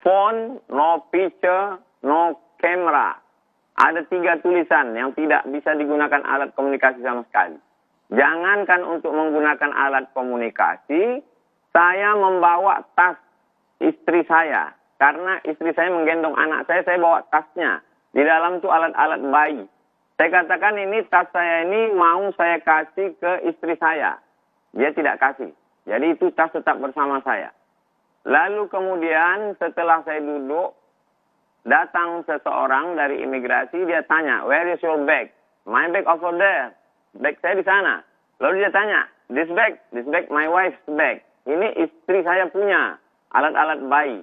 phone, no picture, no camera. Ada 3 tulisan yang tidak bisa digunakan alat komunikasi sama sekali. Jangankan untuk menggunakan alat komunikasi, saya membawa tas istri saya. Karena istri saya menggendong anak saya bawa tasnya. Di dalam itu alat-alat bayi. Saya katakan ini tas saya ini mau saya kasih ke istri saya. Dia tidak kasih. Jadi itu tas tetap bersama saya. Lalu kemudian setelah saya duduk, datang seseorang dari imigrasi, dia tanya, where is your bag? My bag over there. Bag saya di sana. Lalu dia tanya, this bag, my wife's bag. Ini istri saya punya, alat-alat bayi.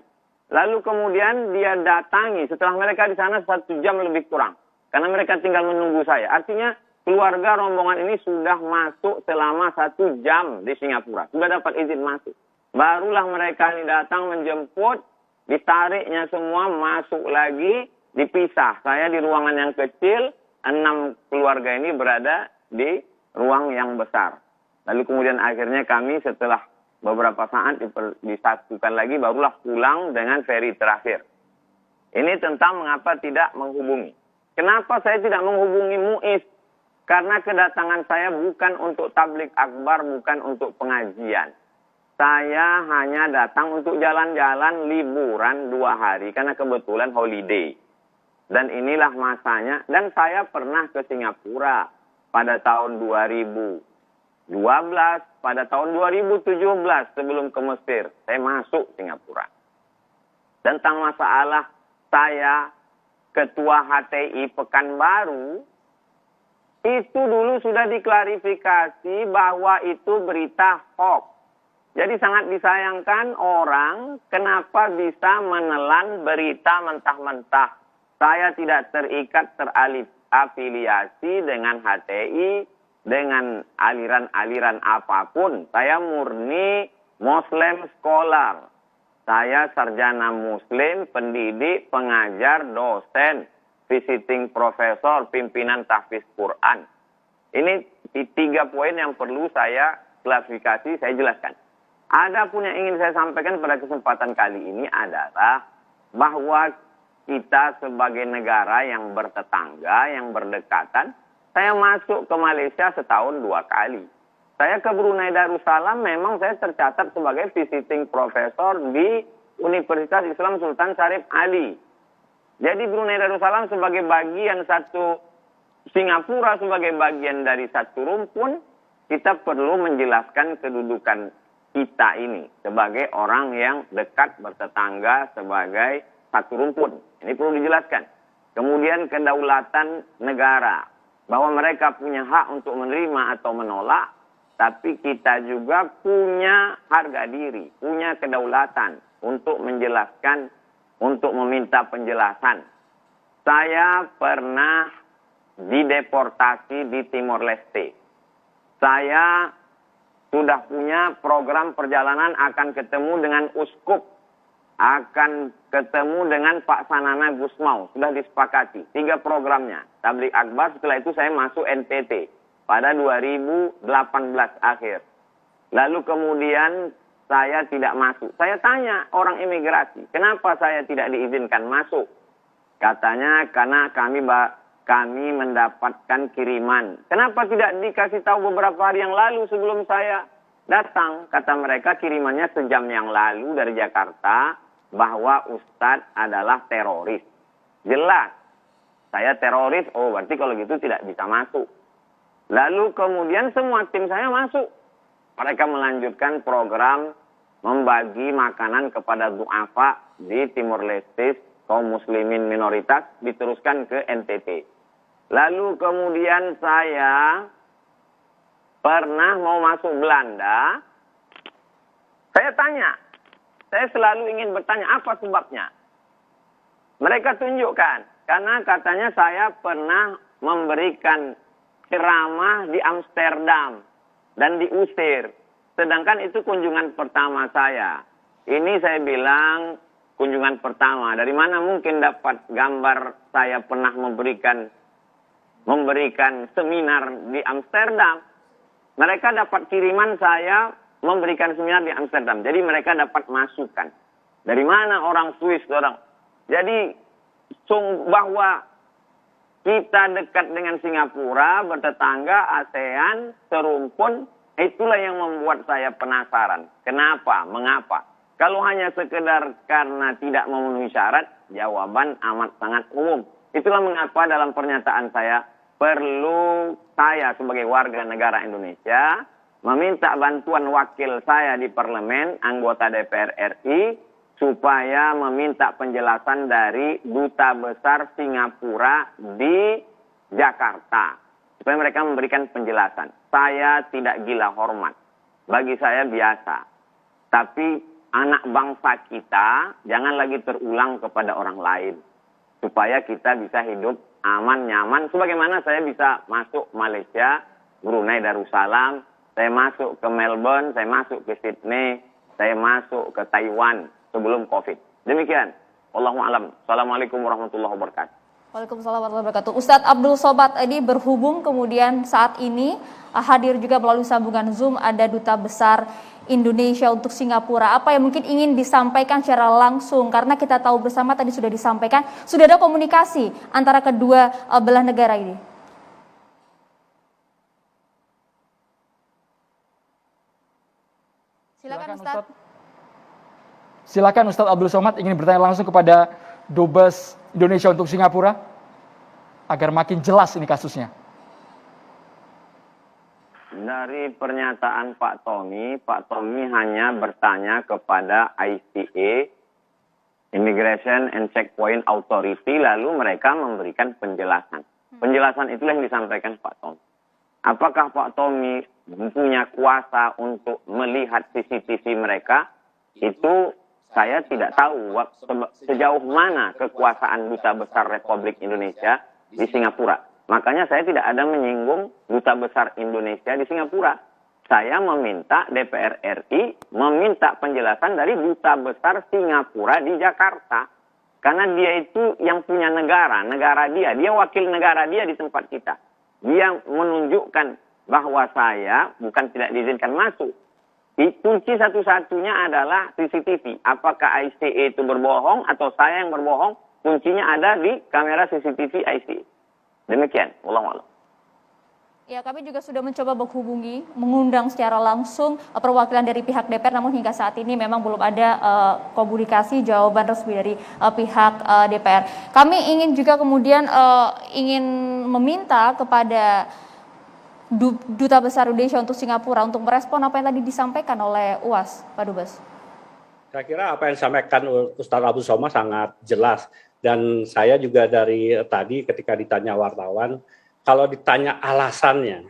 Lalu kemudian dia datangi, setelah mereka di sana 1 jam lebih kurang. Karena mereka tinggal menunggu saya. Artinya keluarga rombongan ini sudah masuk selama 1 jam di Singapura. Sudah dapat izin masuk. Barulah mereka ini datang menjemput, ditariknya semua, masuk lagi, dipisah. Saya di ruangan yang kecil, 6 keluarga ini berada di ruang yang besar. Lalu kemudian akhirnya kami setelah beberapa saat disatukan lagi, barulah pulang dengan feri terakhir. Ini tentang mengapa tidak menghubungi. Kenapa saya tidak menghubungi MUIS? Karena kedatangan saya bukan untuk tablik akbar, bukan untuk pengajian. Saya hanya datang untuk jalan-jalan liburan 2 hari, karena kebetulan holiday. Dan inilah masanya, dan saya pernah ke Singapura pada tahun 2012, pada tahun 2017 sebelum ke Mesir, saya masuk Singapura. Tentang masalah saya Ketua HTI Pekanbaru, itu dulu sudah diklarifikasi bahwa itu berita hoax. Jadi sangat disayangkan orang kenapa bisa menelan berita mentah-mentah. Saya tidak terikat terafiliasi dengan HTI, dengan aliran-aliran apapun. Saya murni Muslim scholar. Saya sarjana Muslim, pendidik, pengajar, dosen, visiting profesor, pimpinan tahfiz Quran. Ini 3 poin yang perlu saya klarifikasi, saya jelaskan. Ada pun yang ingin saya sampaikan pada kesempatan kali ini adalah bahwa kita sebagai negara yang bertetangga, yang berdekatan, saya masuk ke Malaysia setahun 2 kali. Saya ke Brunei Darussalam memang saya tercatat sebagai visiting profesor di Universitas Islam Sultan Syarif Ali. Jadi Brunei Darussalam sebagai bagian satu, Singapura sebagai bagian dari satu rumpun, kita perlu menjelaskan kedudukan kita ini sebagai orang yang dekat bertetangga sebagai satu rumpun. Ini perlu dijelaskan. Kemudian kedaulatan negara, bahwa mereka punya hak untuk menerima atau menolak, tapi kita juga punya harga diri, punya kedaulatan untuk menjelaskan, untuk meminta penjelasan. Saya pernah dideportasi di Timor Leste. Saya sudah punya program perjalanan, akan ketemu dengan uskup, akan ketemu dengan Pak Sanana Gusmau. Sudah disepakati 3 programnya. Tablik akbar, setelah itu saya masuk NPT pada 2018 akhir. Lalu kemudian saya tidak masuk. Saya tanya orang imigrasi, kenapa saya tidak diizinkan masuk? Katanya karena kami mendapatkan kiriman. Kenapa tidak dikasih tahu beberapa hari yang lalu sebelum saya datang? Kata mereka kirimannya sejam yang lalu dari Jakarta bahwa Ustadz adalah teroris. Jelas, saya teroris, oh berarti kalau gitu tidak bisa masuk. Lalu kemudian semua tim saya masuk. Mereka melanjutkan program membagi makanan kepada du'afa di Timor Leste, kaum muslimin minoritas, diteruskan ke NTT. Lalu kemudian saya pernah mau masuk Belanda. Saya tanya, saya selalu ingin bertanya apa sebabnya. Mereka tunjukkan, karena katanya saya pernah memberikan ceramah di Amsterdam dan diusir. Sedangkan itu kunjungan pertama saya. Ini saya bilang kunjungan pertama. Dari mana mungkin dapat gambar saya pernah memberikan seminar di Amsterdam. Mereka dapat kiriman saya memberikan seminar di Amsterdam. Jadi mereka dapat masukan. Dari mana orang Swiss, orang? Jadi, bahwa kita dekat dengan Singapura, bertetangga, ASEAN, serumpun, itulah yang membuat saya penasaran. Kenapa? Mengapa? Kalau hanya sekedar karena tidak memenuhi syarat, jawaban amat sangat umum. Itulah mengapa dalam pernyataan saya, perlu saya sebagai warga negara Indonesia meminta bantuan wakil saya di parlemen, anggota DPR RI, supaya meminta penjelasan dari Duta Besar Singapura di Jakarta. Supaya mereka memberikan penjelasan. Saya tidak gila hormat. Bagi saya biasa. Tapi anak bangsa kita jangan lagi terulang kepada orang lain. Supaya kita bisa hidup aman, nyaman. Sebagaimana saya bisa masuk Malaysia, Brunei Darussalam, saya masuk ke Melbourne, saya masuk ke Sydney, saya masuk ke Taiwan sebelum COVID. Demikian. Wallahu a'lam. Assalamualaikum warahmatullahi wabarakatuh. Waalaikumsalam warahmatullahi wabarakatuh. Ustadz Abdul Somad ini berhubung kemudian saat ini hadir juga melalui sambungan Zoom ada Duta Besar Indonesia untuk Singapura. Apa yang mungkin ingin disampaikan secara langsung? Karena kita tahu bersama tadi sudah disampaikan, sudah ada komunikasi antara kedua belah negara ini. Silakan Ustadz. Silakan Ustadz Abdul Somad ingin bertanya langsung kepada Dubes Indonesia untuk Singapura agar makin jelas ini kasusnya. Dari pernyataan Pak Tommy hanya bertanya kepada ICA, Immigration and Checkpoint Authority, lalu mereka memberikan penjelasan. Penjelasan itulah yang disampaikan Pak Tommy. Apakah Pak Tommy mempunyai kuasa untuk melihat CCTV mereka? Itu saya tidak tahu sejauh mana kekuasaan Duta Besar Republik Indonesia di Singapura. Makanya saya tidak ada menyinggung Duta Besar Indonesia di Singapura. Saya meminta DPR RI meminta penjelasan dari Duta Besar Singapura di Jakarta. Karena dia itu yang punya negara dia wakil negara dia di tempat kita. Dia menunjukkan bahwa saya bukan tidak diizinkan masuk. Kunci satu-satunya adalah CCTV. Apakah ICA itu berbohong atau saya yang berbohong? Kuncinya ada di kamera CCTV ICA. Demikian. Wallahu a'lam. Ya, kami juga sudah mencoba menghubungi, mengundang secara langsung perwakilan dari pihak DPR, namun hingga saat ini memang belum ada komunikasi jawaban resmi dari pihak DPR. Kami ingin juga kemudian ingin meminta kepada Duta Besar Indonesia untuk Singapura untuk merespon apa yang tadi disampaikan oleh UAS, Pak Dubes. Saya kira apa yang disampaikan Ustadz Abdul Somad sangat jelas. Dan saya juga dari tadi ketika ditanya wartawan, kalau ditanya alasannya,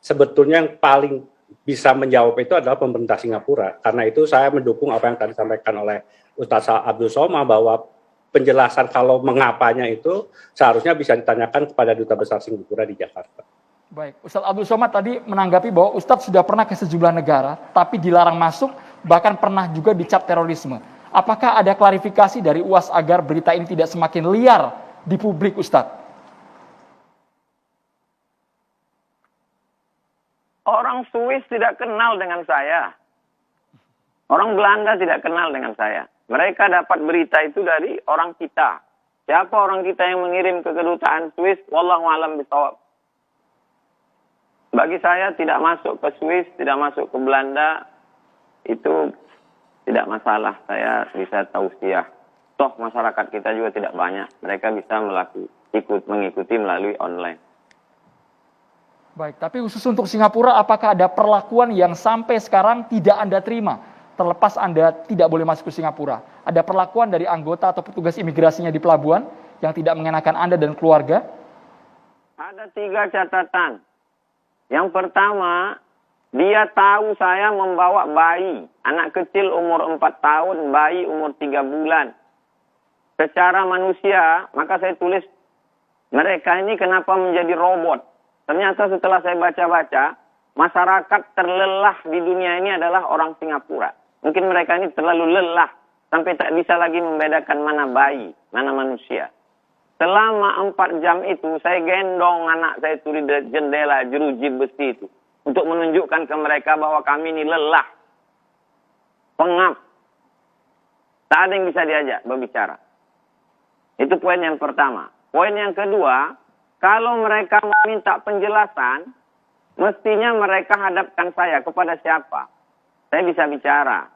sebetulnya yang paling bisa menjawab itu adalah pemerintah Singapura. Karena itu saya mendukung apa yang tadi disampaikan oleh Ustadz Abdul Somad bahwa penjelasan kalau mengapanya itu seharusnya bisa ditanyakan kepada Duta Besar Singapura di Jakarta. Baik, Ustadz Abdul Somad tadi menanggapi bahwa Ustadz sudah pernah ke sejumlah negara, tapi dilarang masuk, bahkan pernah juga dicap terorisme. Apakah ada klarifikasi dari UAS agar berita ini tidak semakin liar di publik, Ustadz? Orang Swiss tidak kenal dengan saya. Orang Belanda tidak kenal dengan saya. Mereka dapat berita itu dari orang kita. Siapa orang kita yang mengirim ke kedutaan Swiss? Wallahu a'lam bishawab. Bagi saya tidak masuk ke Swiss, tidak masuk ke Belanda, itu tidak masalah. Saya bisa tausiah. Toh masyarakat kita juga tidak banyak. Mereka bisa mengikuti melalui online. Baik, tapi khusus untuk Singapura, apakah ada perlakuan yang sampai sekarang tidak Anda terima? Terlepas Anda tidak boleh masuk ke Singapura. Ada perlakuan dari anggota atau petugas imigrasinya di pelabuhan yang tidak mengenakan Anda dan keluarga? Ada 3 catatan. Yang pertama, dia tahu saya membawa bayi. Anak kecil umur 4 tahun, bayi umur 3 bulan. Secara manusia, maka saya tulis, mereka ini kenapa menjadi robot? Ternyata setelah saya baca-baca, masyarakat terlelah di dunia ini adalah orang Singapura. Mungkin mereka ini terlalu lelah, sampai tak bisa lagi membedakan mana bayi, mana manusia. Selama 4 jam itu, saya gendong anak saya itu di jendela jeruji besi itu. Untuk menunjukkan ke mereka bahwa kami ini lelah, pengap. Tak ada yang bisa diajak berbicara. Itu poin yang pertama. Poin yang kedua, kalau mereka meminta penjelasan, mestinya mereka hadapkan saya kepada siapa. Saya bisa bicara.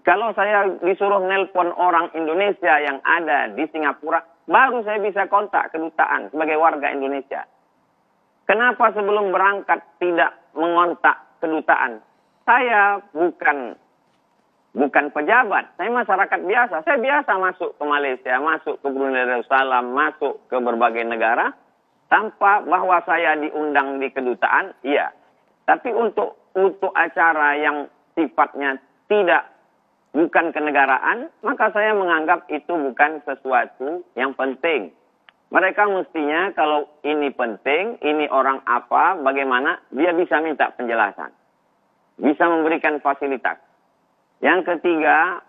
Kalau saya disuruh nelpon orang Indonesia yang ada di Singapura, baru saya bisa kontak kedutaan sebagai warga Indonesia. Kenapa sebelum berangkat tidak mengontak kedutaan? Saya bukan pejabat, saya masyarakat biasa. Saya biasa masuk ke Malaysia, masuk ke Brunei Darussalam, masuk ke berbagai negara tanpa bahwa saya diundang di kedutaan, iya. Tapi untuk acara yang sifatnya bukan kenegaraan, maka saya menganggap itu bukan sesuatu yang penting. Mereka mestinya kalau ini penting, ini orang apa, bagaimana, dia bisa minta penjelasan. Bisa memberikan fasilitas. Yang ketiga,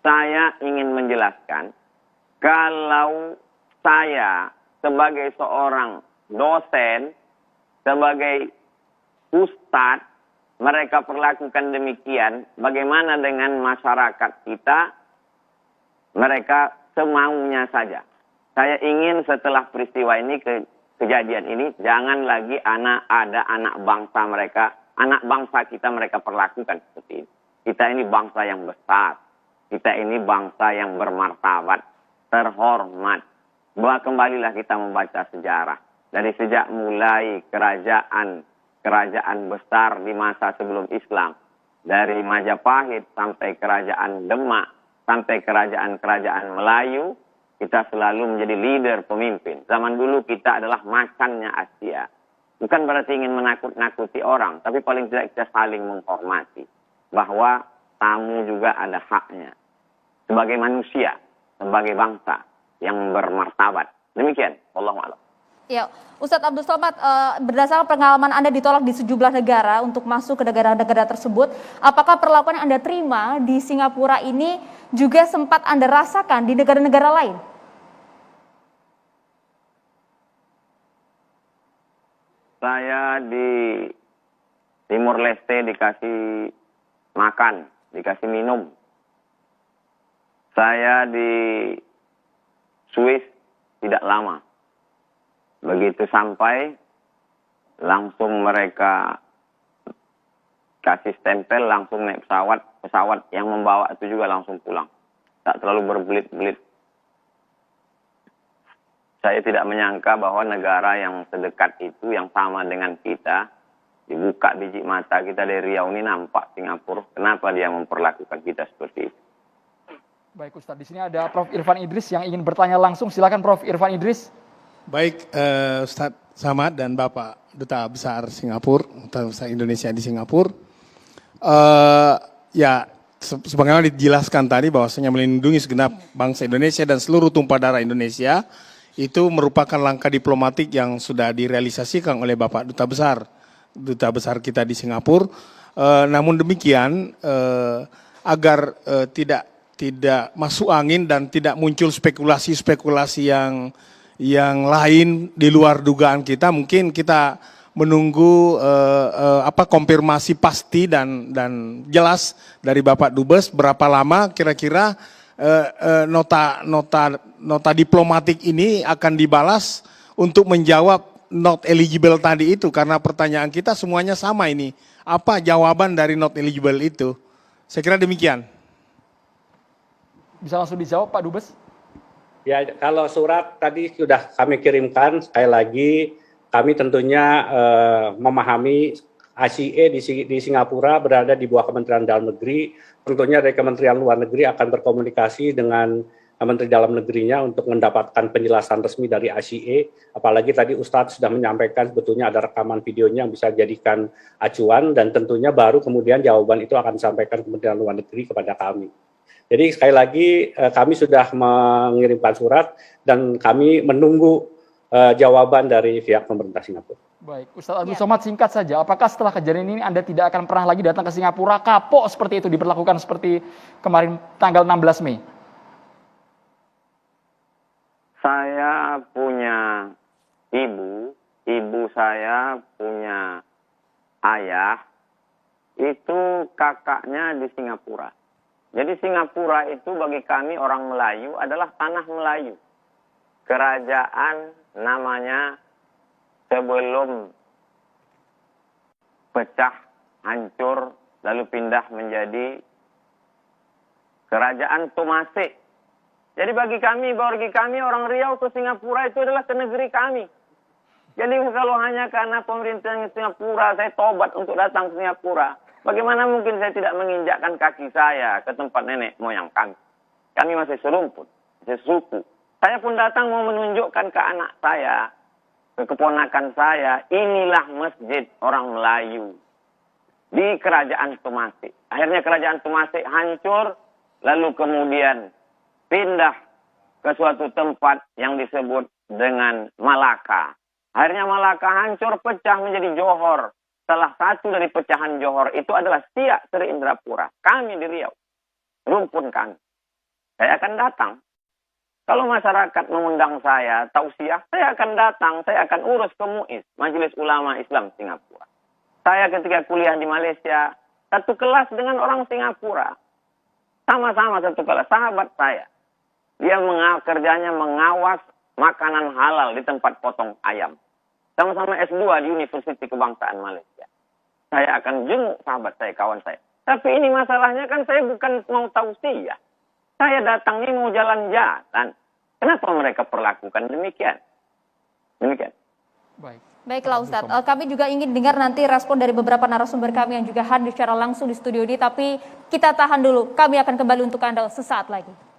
saya ingin menjelaskan, kalau saya sebagai seorang dosen, sebagai ustadz, mereka perlakukan demikian, bagaimana dengan masyarakat kita, mereka semaunya saja. Saya ingin setelah peristiwa ini, kejadian ini, jangan lagi ada anak bangsa mereka, anak bangsa kita mereka perlakukan seperti ini. Kita ini bangsa yang besar. Kita ini bangsa yang bermartabat, terhormat. Bahwa kembalilah kita membaca sejarah. Dari sejak mulai kerajaan besar di masa sebelum Islam. Dari Majapahit sampai kerajaan Demak, sampai kerajaan-kerajaan Melayu, kita selalu menjadi leader pemimpin. Zaman dulu kita adalah macannya Asia. Bukan berarti ingin menakut-nakuti orang, tapi paling tidak kita saling menghormati. Bahwa tamu juga ada haknya. Sebagai manusia, sebagai bangsa yang bermartabat. Demikian, wallahu a'lam. Ya, Ustadz Abdul Somad, berdasarkan pengalaman Anda ditolak di sejumlah negara untuk masuk ke negara-negara tersebut, apakah perlakuan yang Anda terima di Singapura ini juga sempat Anda rasakan di negara-negara lain? Saya di Timur Leste dikasih makan, dikasih minum. Saya di Swiss tidak lama. Begitu sampai, langsung mereka kasih stempel, langsung naik pesawat yang membawa itu juga langsung pulang. Tak terlalu berbelit-belit. Saya tidak menyangka bahwa negara yang sedekat itu, yang sama dengan kita, dibuka biji mata kita dari Riau ini nampak Singapura. Kenapa dia memperlakukan kita seperti itu? Baik Ustadz, di sini ada Prof. Irfan Idris yang ingin bertanya langsung. Silakan Prof. Irfan Idris. Baik, Ustadz Samad dan Bapak Duta Besar Singapura, Duta Besar Indonesia di Singapura. Ya, sebagaimana dijelaskan tadi bahwasanya melindungi segenap bangsa Indonesia dan seluruh tumpah darah Indonesia, itu merupakan langkah diplomatik yang sudah direalisasikan oleh Bapak Duta Besar kita di Singapura. Namun demikian, agar tidak masuk angin dan tidak muncul spekulasi-spekulasi yang lain di luar dugaan kita, mungkin kita menunggu konfirmasi pasti dan jelas dari Bapak Dubes berapa lama kira-kira nota diplomatik ini akan dibalas untuk menjawab not eligible tadi itu, karena pertanyaan kita semuanya sama ini. Apa jawaban dari not eligible itu? Saya kira demikian. Bisa langsung dijawab Pak Dubes? Ya, kalau surat tadi sudah kami kirimkan, sekali lagi kami tentunya memahami ASEAN di Singapura berada di bawah Kementerian Dalam Negeri. Tentunya dari Kementerian Luar Negeri akan berkomunikasi dengan Menteri Dalam Negerinya untuk mendapatkan penjelasan resmi dari ASEAN. Apalagi tadi Ustadz sudah menyampaikan sebetulnya ada rekaman videonya yang bisa dijadikan acuan, dan tentunya baru kemudian jawaban itu akan disampaikan Kementerian Luar Negeri kepada kami. Jadi sekali lagi kami sudah mengirimkan surat dan kami menunggu jawaban dari pihak pemerintah Singapura. Baik, Ustadz Abdul Somad, singkat saja, apakah setelah kejadian ini Anda tidak akan pernah lagi datang ke Singapura, kapok seperti itu diberlakukan seperti kemarin tanggal 16 Mei? Saya punya ibu saya punya ayah, itu kakaknya di Singapura. Jadi Singapura itu bagi kami orang Melayu adalah tanah Melayu. Kerajaan namanya sebelum pecah, hancur, lalu pindah menjadi Kerajaan Tomasek. Jadi bagi kami orang Riau ke Singapura itu adalah ke negeri kami. Jadi kalau hanya karena pemerintah Singapura saya tobat untuk datang ke Singapura, bagaimana mungkin saya tidak menginjakkan kaki saya ke tempat nenek moyang kami? Kami masih serumput, masih suku. Saya pun datang mau menunjukkan ke anak saya, ke keponakan saya, inilah masjid orang Melayu di Kerajaan Tomasek. Akhirnya Kerajaan Tomasek hancur, lalu kemudian pindah ke suatu tempat yang disebut dengan Malaka. Akhirnya Malaka hancur, pecah menjadi Johor. Salah satu dari pecahan Johor itu adalah Siak Seri Indrapura. Kami di Riau, rumpun kami. Saya akan datang. Kalau masyarakat mengundang saya, tausiah, saya akan datang. Saya akan urus ke MUIS, Majelis Ulama Islam Singapura. Saya ketika kuliah di Malaysia, satu kelas dengan orang Singapura. Sama-sama satu kelas, sahabat saya. Dia kerjanya mengawas makanan halal di tempat potong ayam. Sama-sama S2 di Universiti Kebangsaan Malaysia. Saya akan jenguk sahabat saya, kawan saya. Tapi ini masalahnya kan saya bukan mau tausiah. Saya datang ini mau jalan-jalan. Kenapa mereka perlakukan demikian? Demikian. Baiklah Ustadz, kami juga ingin dengar nanti respon dari beberapa narasumber kami yang juga hadir secara langsung di studio ini. Tapi kita tahan dulu, kami akan kembali untuk Anda sesaat lagi.